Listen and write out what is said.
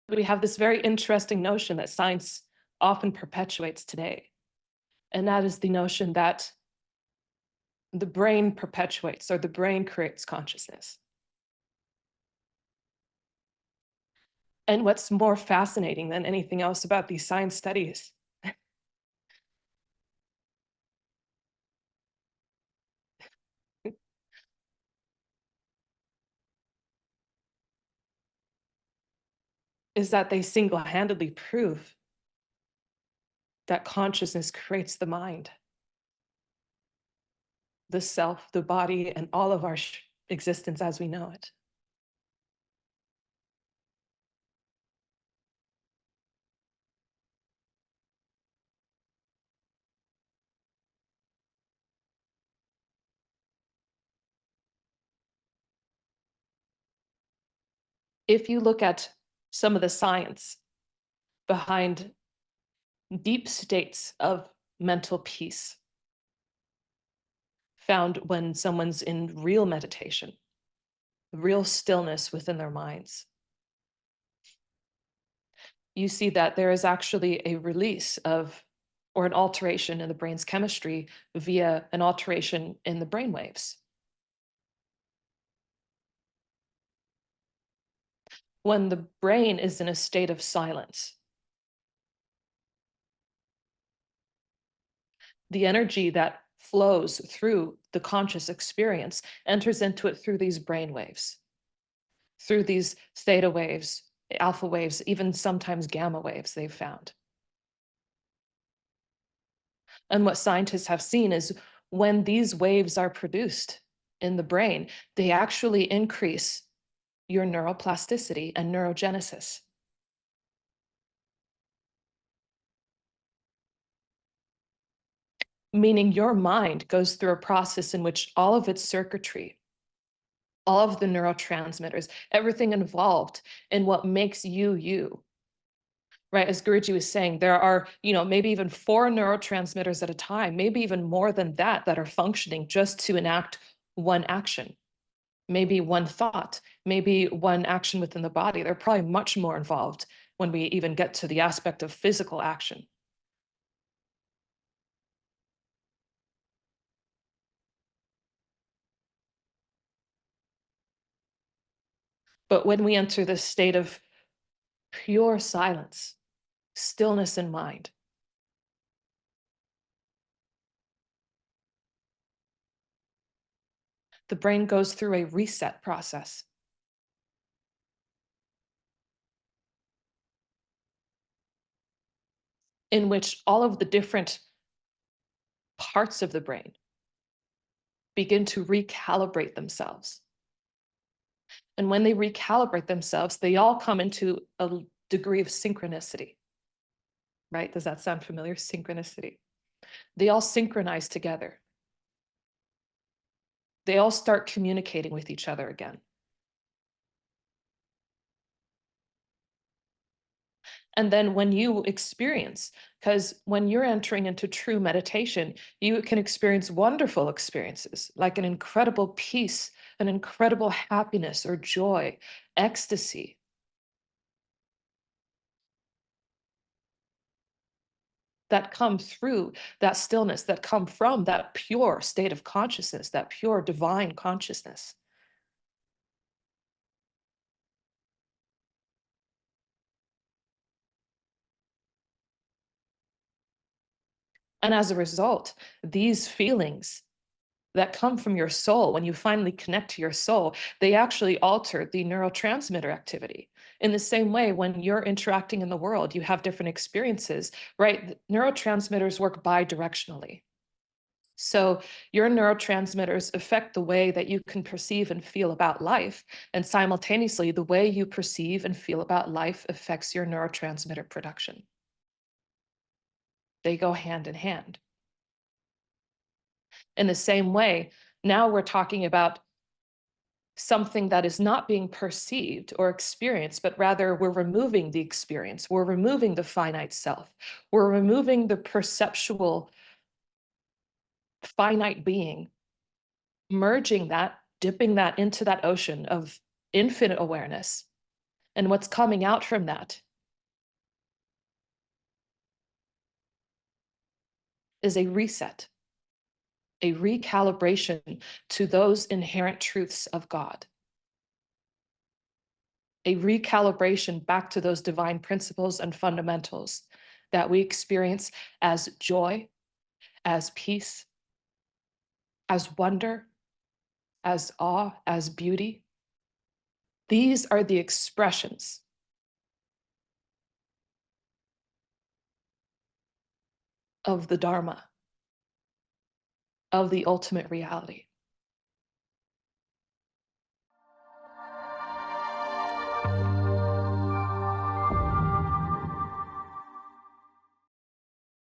we have this very interesting notion that science often perpetuates today. And that is the notion that the brain perpetuates, or the brain creates consciousness. And what's more fascinating than anything else about these science studies is that they single-handedly prove that consciousness creates the mind, the self, the body, and all of our existence as we know it. If you look at some of the science behind deep states of mental peace found when someone's in real meditation, real stillness within their minds, you see that there is actually a release of, or an alteration in the brain's chemistry via an alteration in the brain waves. When the brain is in a state of silence, the energy that flows through the conscious experience enters into it through these brain waves, through these theta waves, alpha waves, even sometimes gamma waves they've found. And what scientists have seen is when these waves are produced in the brain, they actually increase your neuroplasticity and neurogenesis. Meaning your mind goes through a process in which all of its circuitry, all of the neurotransmitters, everything involved in what makes you, you. Right, as Guruji was saying, there are, maybe even 4 neurotransmitters at a time, maybe even more than that are functioning just to enact one action, maybe one thought, maybe one action within the body. They're probably much more involved when we even get to the aspect of physical action. But when we enter this state of pure silence, stillness in mind, the brain goes through a reset process in which all of the different parts of the brain begin to recalibrate themselves. And when they recalibrate themselves, they all come into a degree of synchronicity, right? Does that sound familiar? Synchronicity. They all synchronize together. They all start communicating with each other again. And then when you experience, because when you're entering into true meditation, you can experience wonderful experiences, like an incredible peace, an incredible happiness or joy, ecstasy. That come through that stillness, that come from that pure state of consciousness, that pure divine consciousness. And as a result, these feelings that come from your soul, when you finally connect to your soul, they actually alter the neurotransmitter activity. In the same way, when you're interacting in the world, you have different experiences, right? Neurotransmitters work bi-directionally. So your neurotransmitters affect the way that you can perceive and feel about life. And simultaneously, the way you perceive and feel about life affects your neurotransmitter production. They go hand in hand. In the same way, now we're talking about something that is not being perceived or experienced, but rather we're removing the experience. We're removing the finite self. We're removing the perceptual finite being, merging that, dipping that into that ocean of infinite awareness, And what's coming out from that is a reset, a recalibration to those inherent truths of God, a recalibration back to those divine principles and fundamentals that we experience as joy, as peace, as wonder, as awe, as beauty. These are the expressions of the Dharma, of the ultimate reality.